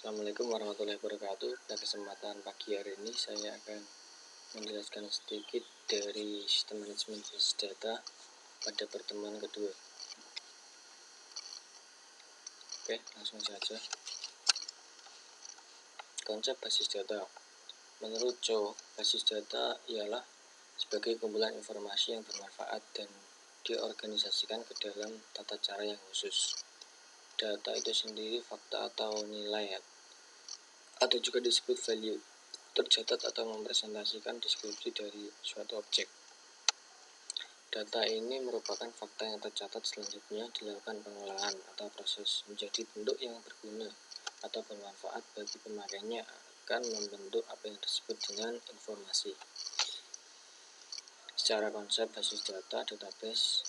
Assalamualaikum warahmatullahi wabarakatuh. Pada kesempatan pagi hari ini saya akan menjelaskan sedikit dari sistem manajemen basis data pada pertemuan kedua. Oke, langsung saja. Konsep basis data. Menurut Chow, basis data ialah sebagai kumpulan informasi yang bermanfaat dan diorganisasikan ke dalam tata cara yang khusus. Data itu sendiri fakta atau nilai atau juga disebut value, tercatat atau mempresentasikan deskripsi dari suatu objek. Data ini merupakan fakta yang tercatat, selanjutnya dilakukan pengolahan atau proses menjadi bentuk yang berguna atau bermanfaat bagi pemakainya, akan membentuk apa yang disebut dengan informasi. Secara konsep basis data, database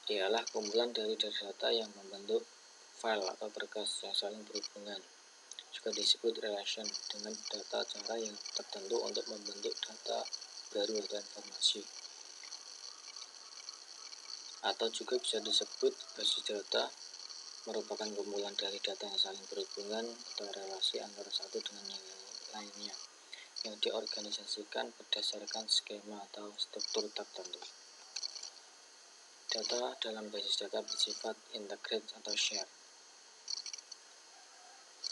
ialah kumpulan dari data yang membentuk file atau berkas yang saling berhubungan, juga disebut relation, dengan data cara yang tertentu untuk membentuk data baru atau informasi. Atau juga bisa disebut basis data merupakan kumpulan dari data yang saling berhubungan atau relasi antara satu dengan yang lainnya, yang diorganisasikan berdasarkan skema atau struktur tertentu. Data dalam basis data bersifat integrate atau share.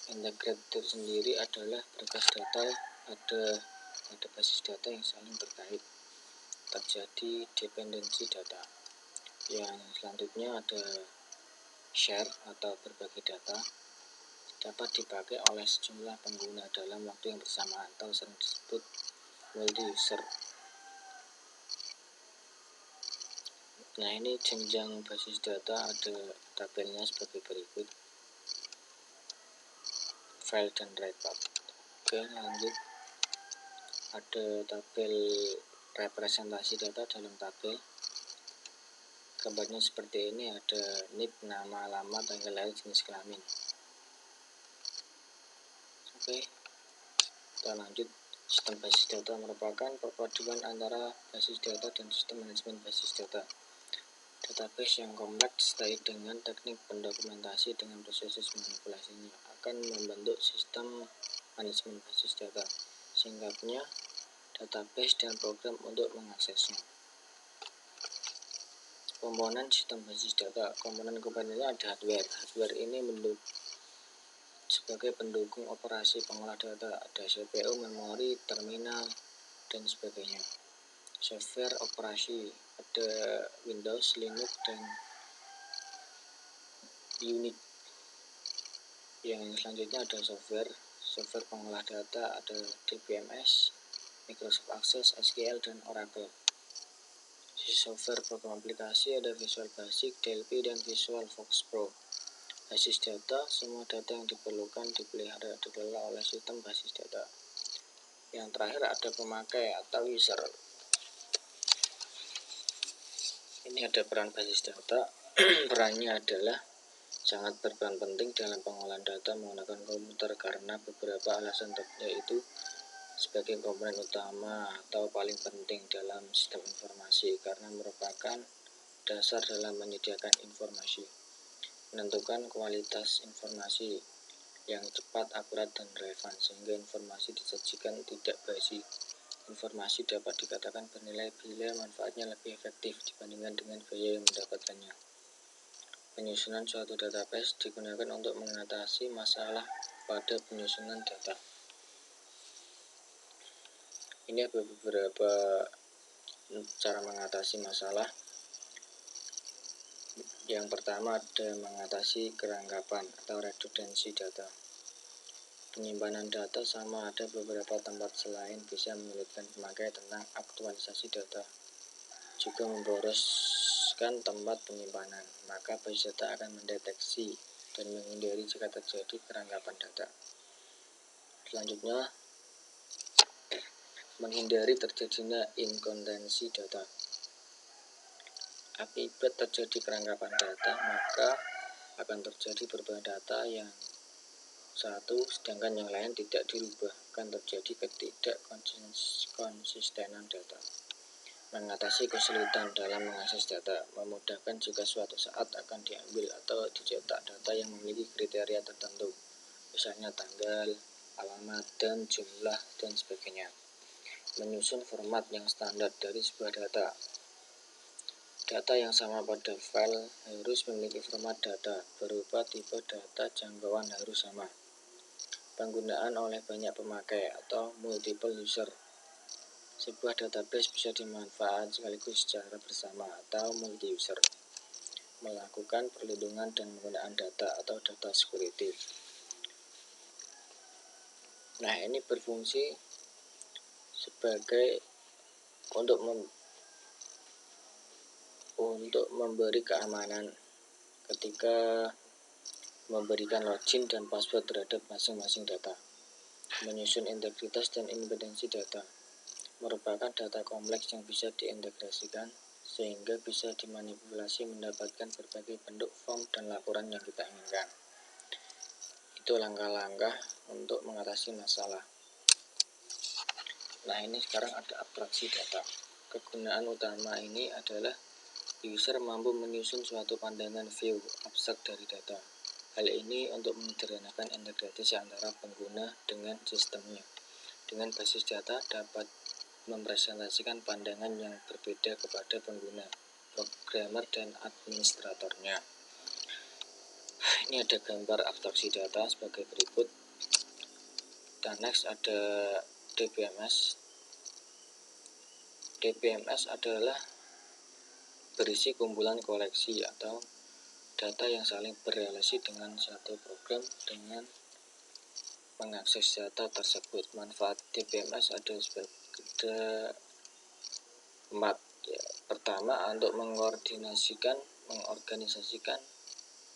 Integrate itu sendiri adalah berkas data ada pada basis data yang saling terkait, terjadi dependensi data. Yang selanjutnya ada share atau berbagi data, dapat dipakai oleh sejumlah pengguna dalam waktu yang bersamaan atau sering disebut multi-user. Nah, ini jenjang basis data, ada tabelnya sebagai berikut. File dan write part. Oke, lanjut. Ada tabel representasi data dalam tabel. Gambarnya seperti ini, ada NIP, nama, alamat, tanggal lahir, jenis kelamin. Oke, kita lanjut. Sistem basis data merupakan perpaduan antara basis data dan sistem manajemen basis data. Database yang kompleks disertai dengan teknik pendokumentasi dengan proses manipulasinya akan membentuk sistem manajemen basis data. Singkatnya, database dan program untuk mengaksesnya. Komponen sistem basis data. Komponen-komponennya ada hardware. Hardware ini sebagai pendukung operasi pengolah data. Ada CPU, memori, terminal, dan sebagainya. Software operasi, ada Windows, Linux, dan Unix. Yang selanjutnya ada software pengolah data, ada DBMS, Microsoft Access, SQL, dan Oracle. Sisi software program aplikasi ada Visual Basic, Delphi, dan Visual Fox Pro. Basis data, semua data yang diperlukan dipelihara dikelola oleh sistem basis data. Yang terakhir ada pemakai atau user. Ini ada peran basis data. Perannya adalah sangat berperan penting dalam pengolahan data menggunakan komputer karena beberapa alasan, yaitu sebagai komponen utama atau paling penting dalam sistem informasi karena merupakan dasar dalam menyediakan informasi, menentukan kualitas informasi yang cepat, akurat, dan relevan sehingga informasi disajikan tidak basi. Informasi dapat dikatakan bernilai bila manfaatnya lebih efektif dibandingkan dengan biaya yang mendapatkannya. Penyusunan suatu database digunakan untuk mengatasi masalah pada penyusunan data. Ini ada beberapa cara mengatasi masalah. Yang pertama ada mengatasi kerangkapan atau redundansi data. Penyimpanan data sama ada beberapa tempat selain bisa menyulitkan pemakai tentang aktualisasi data, juga memboroskan tempat penyimpanan, maka basis data akan mendeteksi dan menghindari jika terjadi kerangkapan data. Selanjutnya, menghindari terjadinya inkonsistensi data. Akibat terjadi kerangkapan data, maka akan terjadi perubahan data yang satu sedangkan yang lain tidak dirubah, akan terjadi ketidakkonsistenan data. Mengatasi kesulitan dalam mengakses data, memudahkan jika suatu saat akan diambil atau dicetak data yang memiliki kriteria tertentu, misalnya tanggal, alamat, dan jumlah, dan sebagainya. Menyusun format yang standar dari sebuah data. Data yang sama pada file harus memiliki format data berupa tipe data, jangkauan harus sama. Penggunaan oleh banyak pemakai atau multiple user. Sebuah database bisa dimanfaatkan sekaligus secara bersama atau multi-user. Melakukan perlindungan dan penggunaan data atau data security. Nah, ini berfungsi sebagai untuk memberi keamanan ketika memberikan login dan password terhadap masing-masing data. Menyusun integritas dan independensi data merupakan data kompleks yang bisa diintegrasikan sehingga bisa dimanipulasi mendapatkan berbagai bentuk form dan laporan yang kita inginkan. Itu langkah-langkah untuk mengatasi masalah. Nah, ini sekarang ada abstraksi data. Kegunaan utama ini adalah user mampu menyusun suatu pandangan view abstrak dari data. Hal ini untuk menyederhanakan integrasi antara pengguna dengan sistemnya. Dengan basis data dapat mempresentasikan pandangan yang berbeda kepada pengguna, programmer, dan administratornya. Ini ada gambar abstraksi data sebagai berikut. Dan next ada DBMS. DBMS adalah berisi kumpulan koleksi atau data yang saling berrelasi dengan satu program dengan mengakses data tersebut. Manfaat DBMS ada 4. Pertama, untuk mengorganisasikan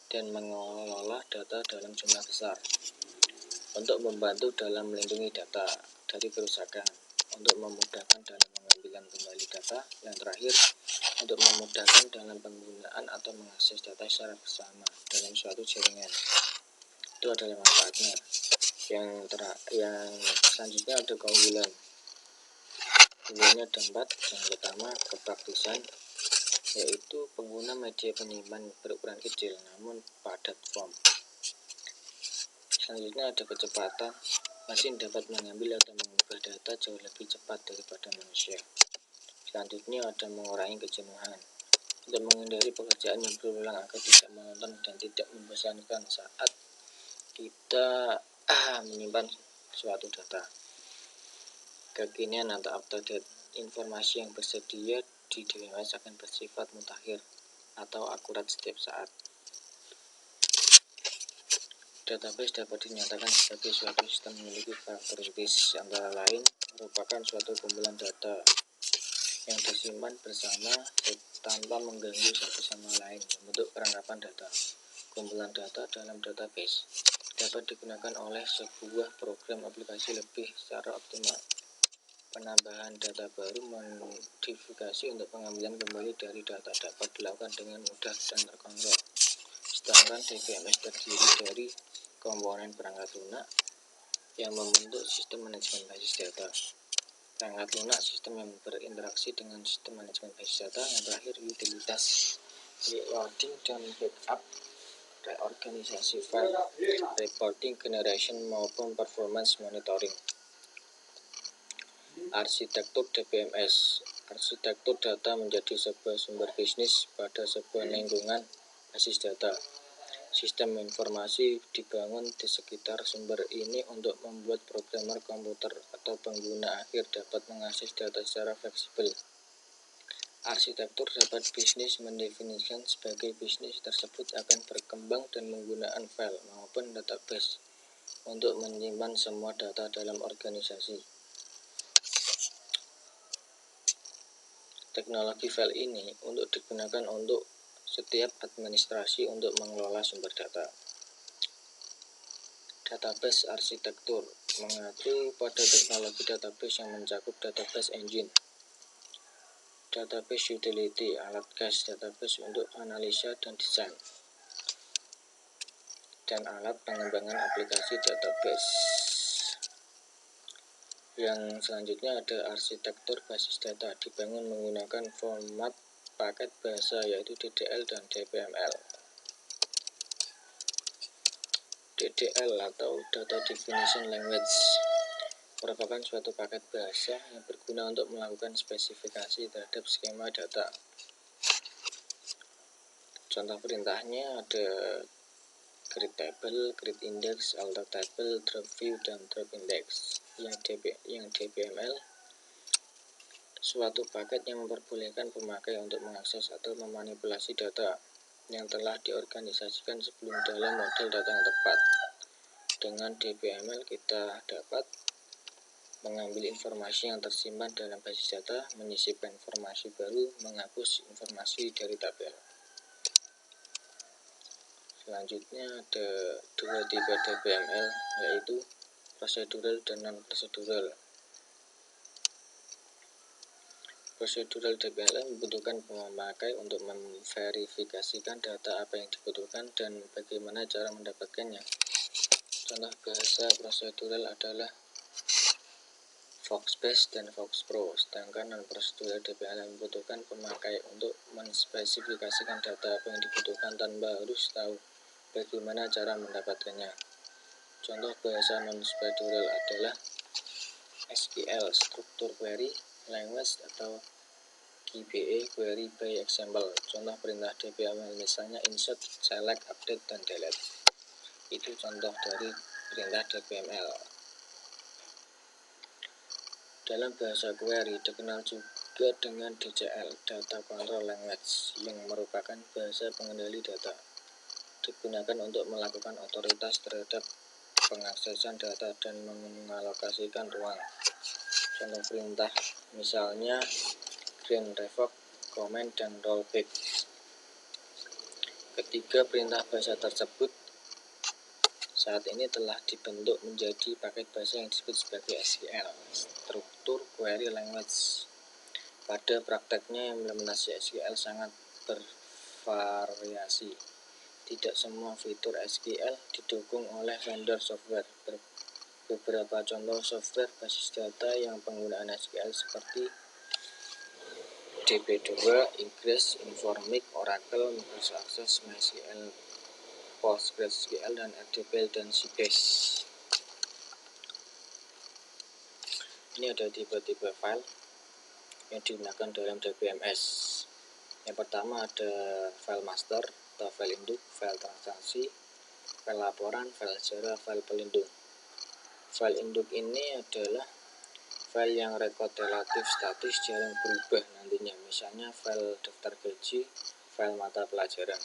dan mengelola data dalam jumlah besar. Untuk membantu dalam melindungi data dari kerusakan. Untuk memudahkan dalam pengambilan kembali data. Yang terakhir, untuk memudahkan dalam penggunaan atau mengakses data secara bersama dalam suatu jaringan. Itu adalah manfaatnya. Yang selanjutnya ada keunggulan. Keunggulannya ada 4. Yang pertama, kepraktisan, yaitu pengguna media penyimpan berukuran kecil namun padat form. Selanjutnya ada kecepatan. Mesin dapat mengambil atau mengubah data jauh lebih cepat daripada manusia. Selanjutnya ada mengurangi kejenuhan. Untuk menghindari pekerjaan yang berulang agar tidak monoton dan tidak membosankan saat kita menyimpan suatu data. Kekinian atau up-to-date informasi yang bersedia di DBMS akan bersifat mutakhir atau akurat setiap saat. Database dapat dinyatakan sebagai suatu sistem memiliki karakteristik antara lain merupakan suatu kumpulan data yang disimpan bersama tanpa mengganggu satu sama lain membentuk perangkapan data. Kumpulan data dalam database dapat digunakan oleh sebuah program aplikasi lebih secara optimal. Penambahan data baru modifikasi untuk pengambilan kembali dari data dapat dilakukan dengan mudah dan terkontrol. Sedangkan DBMS terdiri dari komponen perangkat lunak yang membentuk sistem manajemen basis data. Perangkat lunak sistem yang berinteraksi dengan sistem manajemen basis data. Yang terakhir, utilitas reloading dan backup, reorganisasi file, reporting generation maupun performance monitoring. Arsitektur DBMS. Arsitektur data menjadi sebuah sumber bisnis pada sebuah lingkungan basis data. Sistem informasi dibangun di sekitar sumber ini untuk membuat programmer komputer atau pengguna akhir dapat mengakses data secara fleksibel. Arsitektur dapat bisnis mendefinisikan sebagai bisnis tersebut akan berkembang dan menggunakan file maupun database untuk menyimpan semua data dalam organisasi. Teknologi file ini untuk digunakan untuk setiap administrasi untuk mengelola sumber data. Database arsitektur mengacu pada teknologi database yang mencakup database engine, database utility, alat cache database untuk analisa dan desain, dan alat pengembangan aplikasi database. Yang selanjutnya ada arsitektur basis data dibangun menggunakan format paket bahasa yaitu DDL dan DBML. DDL atau Data Definition Language merupakan suatu paket bahasa yang berguna untuk melakukan spesifikasi terhadap skema data. Contoh perintahnya ada create table, create index, alter table, drop view, dan drop index. Yang DBML suatu paket yang memperbolehkan pemakai untuk mengakses atau memanipulasi data yang telah diorganisasikan sebelum dalam model data yang tepat. Dengan DBML kita dapat mengambil informasi yang tersimpan dalam basis data, menyisipkan informasi baru, menghapus informasi dari tabel. Selanjutnya ada dua tipe DBML, yaitu prosedural dan non-prosedural. Prosedural DBML membutuhkan pemakai untuk memverifikasikan data apa yang dibutuhkan dan bagaimana cara mendapatkannya. Contoh bahasa prosedural adalah Foxbase dan FoxPro, sedangkan non-prosedural DBML membutuhkan pemakai untuk menspesifikasikan data apa yang dibutuhkan tanpa harus tahu bagaimana cara mendapatkannya. Contoh bahasa non-prosedural adalah SQL, Structure Query Language, atau QBE, Query by Example. Contoh perintah DBML misalnya insert, select, update, dan delete. Itu contoh dari perintah DBML. Dalam bahasa query dikenal juga dengan DCL, Data Control Language, yang merupakan bahasa pengendali data. Digunakan untuk melakukan otoritas terhadap pengaksesan data dan mengalokasikan ruang. Contoh perintah misalnya green, revoke, comment, dan rollback. Ketiga perintah bahasa tersebut saat ini telah dibentuk menjadi paket bahasa yang disebut sebagai SQL, Structure Query Language. Pada prakteknya implementasi SQL sangat bervariasi. Tidak semua fitur SQL didukung oleh vendor software. Beberapa contoh software basis data yang penggunaan SQL seperti DB2, Ingress, Informix, Oracle, Microsoft Access, MySQL, PostgreSQL, dan RDBL, dan Sybase. Ini ada tipe-tipe file yang digunakan dalam DBMS. Yang pertama ada file master atau file induk, file transaksi, file laporan, file sejarah, file pelindung. File induk ini adalah file yang record relatif statis, jarang berubah nantinya, misalnya file daftar gaji, file mata pelajaran.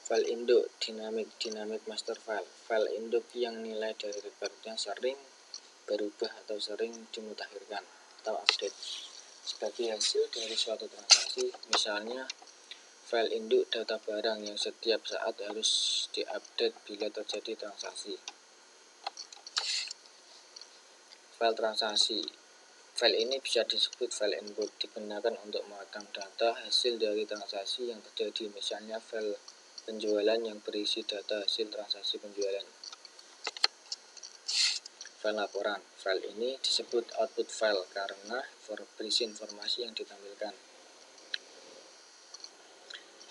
File induk dynamic master file induk yang nilai dari recordnya sering berubah atau sering dimutakhirkan atau update sebagai hasil dari suatu transaksi, misalnya file induk data barang yang setiap saat harus diupdate bila terjadi transaksi. File transaksi, file ini bisa disebut file input, digunakan untuk merekam data hasil dari transaksi yang terjadi, misalnya file penjualan yang berisi data hasil transaksi penjualan. File laporan, file ini disebut output file karena berisi informasi yang ditampilkan.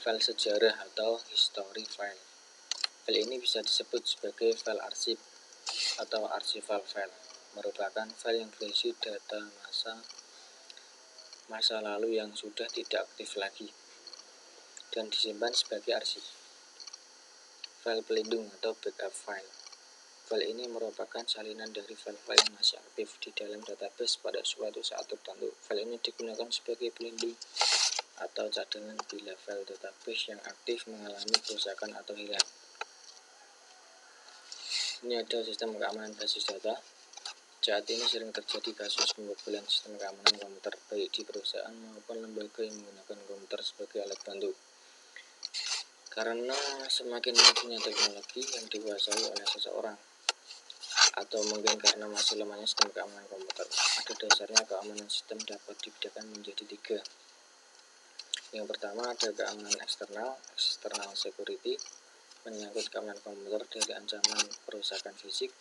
File sejarah atau history file, file ini bisa disebut sebagai file arsip atau archival file, merupakan file yang berisi data masa lalu yang sudah tidak aktif lagi dan disimpan sebagai arsip. File pelindung atau backup file, file ini merupakan salinan dari file-file yang masih aktif di dalam database pada suatu saat tertentu. File ini digunakan sebagai pelindung atau cadangan bila file database yang aktif mengalami kerusakan atau hilang. Ini ada sistem keamanan basis data. Saat ini sering terjadi kasus pembobolan sistem keamanan komputer, baik di perusahaan maupun lembaga yang menggunakan komputer sebagai alat bantu. Karena semakin majunya teknologi yang dikuasai oleh seseorang, atau mungkin karena masih lemahnya sistem keamanan komputer, pada dasarnya keamanan sistem dapat dibedakan menjadi 3. Yang pertama ada keamanan eksternal, external security, menyangkut keamanan komputer dari ancaman perusakan fisik.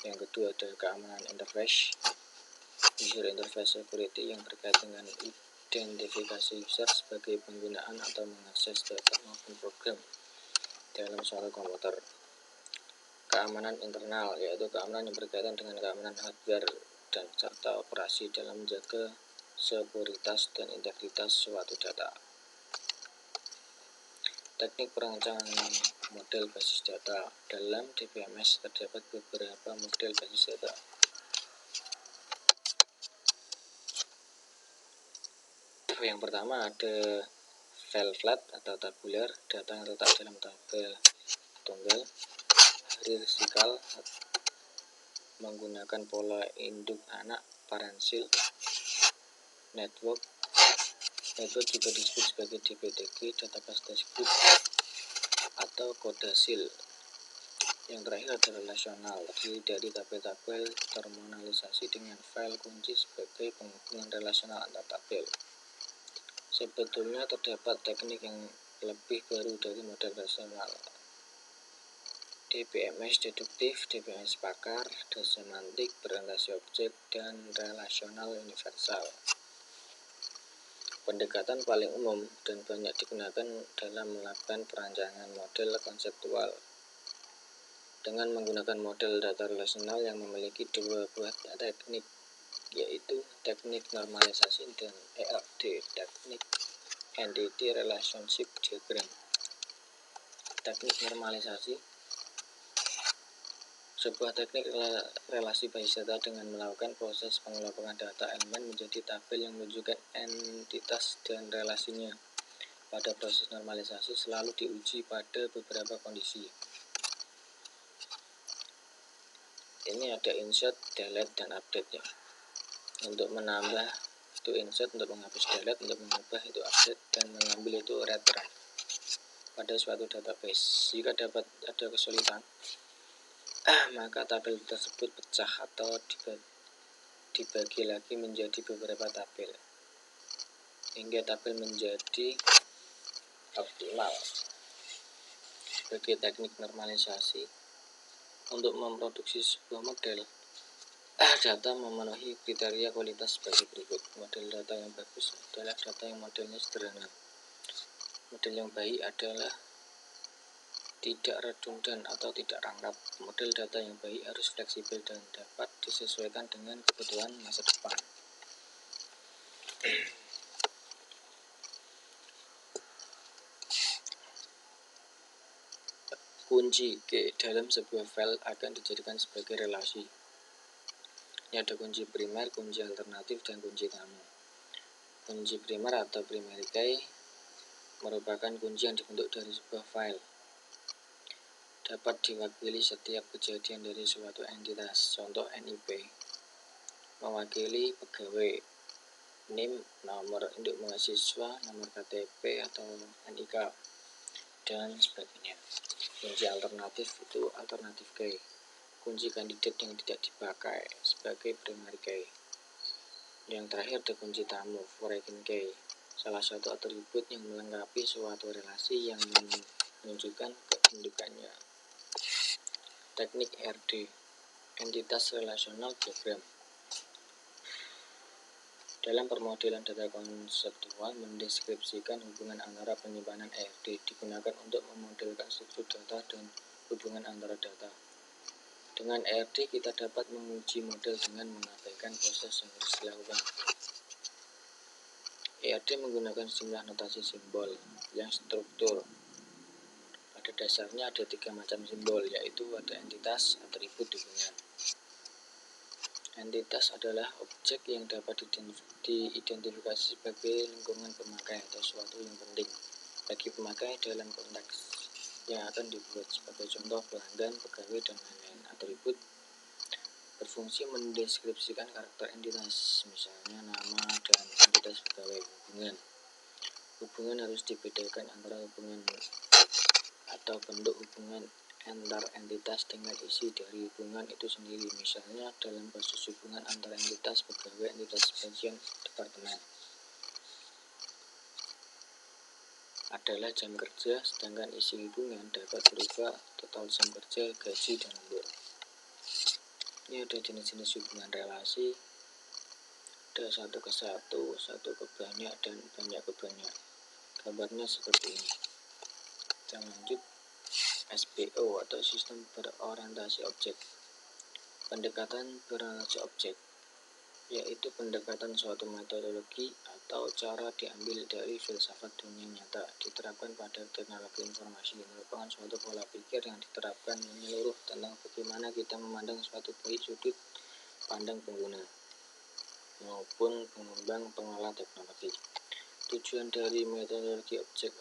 Yang kedua ada keamanan interface, user interface security, yang terkait dengan identifikasi user sebagai penggunaan atau mengakses data maupun program dalam suatu komputer. keamanan internal, yaitu keamanan yang berkaitan dengan keamanan hardware dan serta operasi dalam menjaga sekuritas dan integritas suatu data. Teknik perancangan model basis data. Dalam DBMS terdapat beberapa model basis data. Yang pertama ada file flat atau tabular, data yang terletak dalam tabel tunggal. Hierarchical menggunakan pola induk anak parensil. Network juga disebut sebagai DBTG, database discrete atau kodasil. Yang terakhir ada relasional, terdiri dari tabel-tabel terminalisasi dengan file kunci sebagai penghubungan relasional antar tabel. Sebetulnya terdapat teknik yang lebih baru dari model relasional. DBMS deduktif, DBMS pakar, semantik, berorientasi objek, dan relasional universal. Pendekatan paling umum dan banyak digunakan dalam melakukan perancangan model konseptual dengan menggunakan model data relasional yang memiliki dua buah teknik, yaitu teknik normalisasi dan ERD, teknik Entity Relationship Diagram. Teknik normalisasi sebuah teknik relasi basis data dengan melakukan proses pengelompokan data elemen menjadi tabel yang menunjukkan entitas dan relasinya. Pada proses normalisasi selalu diuji pada beberapa kondisi. Ini ada insert, delete, dan update ya. Untuk menambah itu insert, untuk menghapus delete, untuk mengubah itu update, dan mengambil itu return pada suatu database. Jika dapat ada kesulitan, maka tabel tersebut pecah atau dibagi lagi menjadi beberapa tabel hingga tabel menjadi optimal. Sebagai teknik normalisasi untuk memproduksi sebuah model data memenuhi kriteria kualitas sebagai berikut. Model data yang bagus adalah data yang modelnya sederhana. Model yang baik adalah tidak redundan atau tidak rangkap. Model data yang baik harus fleksibel dan dapat disesuaikan dengan kebutuhan masa depan. Kunci K dalam sebuah file akan dijadikan sebagai relasi. Ini ada kunci primer, kunci alternatif, dan kunci tamu. Kunci primer atau primary key merupakan kunci yang dibentuk dari sebuah file. Dapat diwakili setiap kejadian dari suatu entitas. Contoh NIP mewakili pegawai, NIM nomor induk mahasiswa, nomor KTP atau NIK, dan sebagainya. Kunci alternatif itu alternatif key, kunci kandidat yang tidak dipakai sebagai primary key. Yang terakhir ada kunci tamu, foreign key, salah satu atribut yang melengkapi suatu relasi yang menunjukkan kependudukannya. Teknik RD, entitas relasional diagram. Dalam permodelan data konseptual mendeskripsikan hubungan antara penyimpanan ERD digunakan untuk memodelkan struktur data dan hubungan antara data. Dengan ERD kita dapat menguji model dengan mengabaikan proses yang harus dilakukan. ERD menggunakan sejumlah notasi simbol yang struktur. Pada dasarnya ada 3 macam simbol, yaitu ada entitas, atribut, hubungan. Entitas adalah objek yang dapat diidentifikasi sebagai lingkungan pemakai atau sesuatu yang penting bagi pemakai dalam konteks yang akan dibuat. Sebagai contoh, pelanggan, pegawai, dan lain-lain. Atribut berfungsi mendeskripsikan karakter entitas, misalnya nama dan entitas pegawai. Hubungan harus dibedakan antara hubungan atau bentuk hubungan antar entitas dengan isi dari hubungan itu sendiri. Misalnya dalam kasus hubungan antara entitas pegawai, entitas bagian departemen adalah jam kerja, sedangkan isi hubungan dapat berupa total jam kerja, gaji, dan lembur. Ini ada jenis-jenis hubungan relasi, ada 1 ke 1, 1 ke banyak, dan banyak ke banyak. Gambarnya seperti ini. Kita lanjut. SBO atau sistem berorientasi objek. Pendekatan berorientasi objek yaitu pendekatan suatu metodologi atau cara diambil dari filsafat dunia nyata diterapkan pada teknologi informasi, merupakan suatu pola pikir yang diterapkan menyeluruh tentang bagaimana kita memandang suatu baik sudut pandang pengguna maupun pengembang pengolah teknologi. Tujuan dari metodologi objek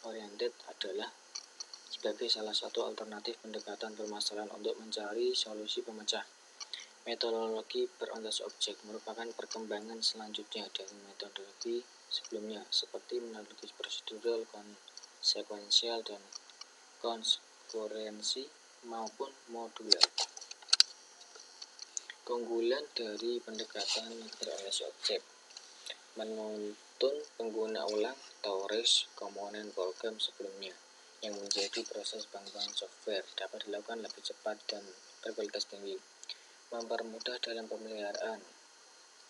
oriented adalah sebagai salah satu alternatif pendekatan permasalahan untuk mencari solusi pemecah. Metodologi berorientasi objek merupakan perkembangan selanjutnya dari metodologi sebelumnya seperti metodologi prosedural, konsekuensial, dan konkurensi maupun modular. Keunggulan dari pendekatan berorientasi objek: menuntun pengguna ulang atau REST komponen program sebelumnya yang menjadi proses pengembangan software dapat dilakukan lebih cepat dan berkualitas tinggi. Mempermudah dalam pemeliharaan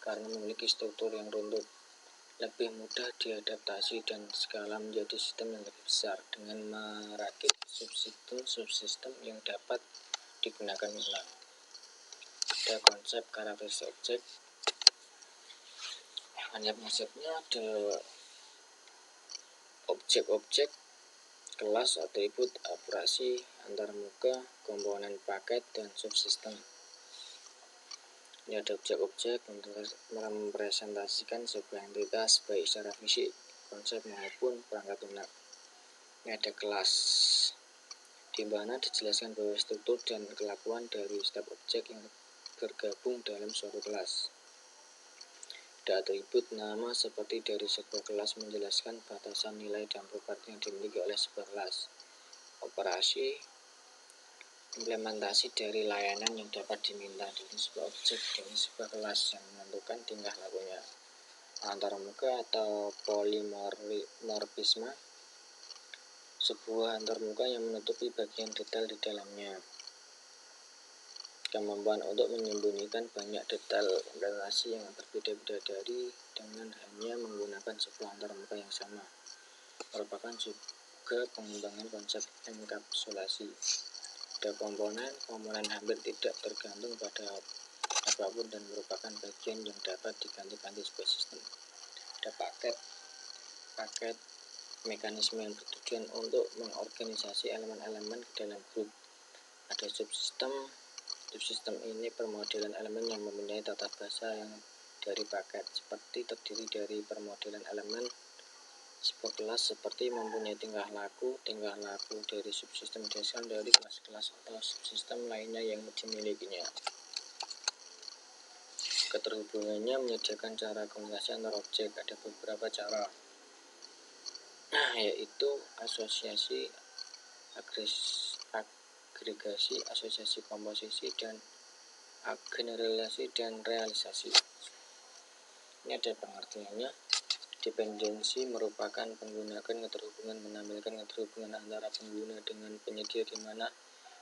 karena memiliki struktur yang runtuh, lebih mudah diadaptasi dan skala menjadi sistem yang lebih besar dengan merakit subsistem yang dapat digunakan ulang. Ada konsep karakteristik objek. Konsepnya ada objek-objek, kelas, atribut, operasi, antarmuka, komponen paket, dan subsistem. Ini ada objek-objek merepresentasikan sebuah entitas baik secara fisik, konsep maupun perangkat lunak. Ini ada kelas, di mana dijelaskan bahwa struktur dan kelakuan dari setiap objek yang bergabung dalam suatu kelas. Ada atribut, nama seperti dari sebuah kelas menjelaskan batasan nilai dan properti yang dimiliki oleh sebuah kelas. Operasi, implementasi dari layanan yang dapat diminta dari sebuah objek dari sebuah kelas yang menentukan tingkah lakunya. Antarmuka atau polimorfisme, sebuah antarmuka yang menutupi bagian detail di dalamnya. Kemampuan untuk menyembunyikan banyak detail implementasi yang berbeda-beda dari dengan hanya menggunakan sebuah antarmuka yang sama, merupakan juga pengembangan konsep enkapsulasi. Ada komponen hampir tidak tergantung pada apapun dan merupakan bagian yang dapat diganti-ganti sebuah sistem. Ada paket mekanisme yang bertujuan untuk mengorganisasi elemen-elemen ke dalam grup. Ada subsistem ini permodelan elemen yang mempunyai tata bahasa yang dari paket, seperti terdiri dari permodelan elemen sebuah kelas seperti mempunyai tingkah laku dari subsistem didasarkan dari kelas-kelas atau subsistem lainnya yang dimilikinya. Keterhubungannya menyediakan cara komunikasi antar objek. Ada beberapa cara, yaitu asosiasi, agregasi, asosiasi komposisi, dan generalisasi dan realisasi. Ini ada pengertiannya. Dependensi merupakan penggunaan keterhubungan, menampilkan keterhubungan antara pengguna dengan penyedia di mana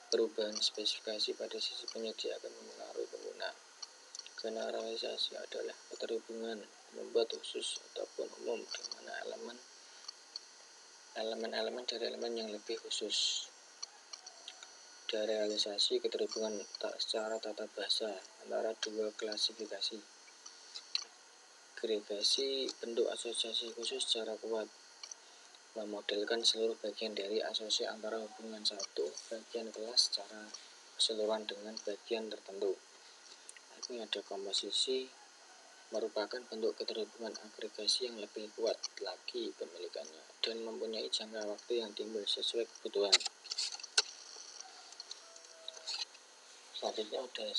perubahan spesifikasi pada sisi penyedia akan mempengaruhi pengguna. Generalisasi adalah keterhubungan membuat khusus ataupun umum di mana elemen dari elemen yang lebih khusus. Derealisasi keterhubungan secara tata bahasa antara dua klasifikasi. Agregasi bentuk asosiasi khusus secara kuat, memodelkan seluruh bagian dari asosiasi antara hubungan satu bagian kelas secara keseluruhan dengan bagian tertentu. Ini ada komposisi, merupakan bentuk keterhubungan agregasi yang lebih kuat lagi pemilikannya dan mempunyai jangka waktu yang timbul sesuai kebutuhan. Selanjutnya ada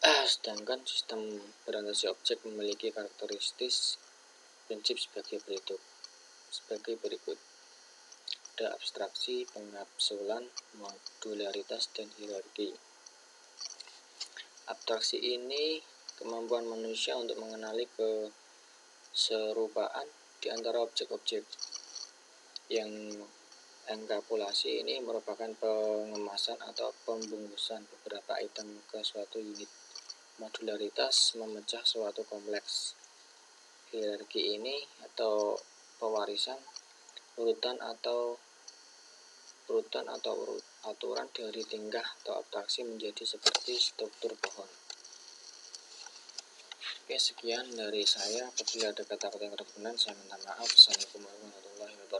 sedangkan sistem berorientasi objek memiliki karakteristik prinsip sebagai berikut. Ada abstraksi, pengkapsulan, modularitas, dan hierarki. Abstraksi ini kemampuan manusia untuk mengenali keserupaan di antara objek-objek. Yang enkapsulasi ini merupakan pengemasan atau pembungkusan beberapa item ke suatu unit. Modularitas memecah suatu kompleks. Hierarki ini atau pewarisan, urutan atau urutan atau aturan dari tingkah atau abstraksi menjadi seperti struktur pohon. Oke, sekian dari saya. Apabila ada kata-kata yang berkenan, saya minta maaf. Assalamualaikum warahmatullahi wabarakatuh.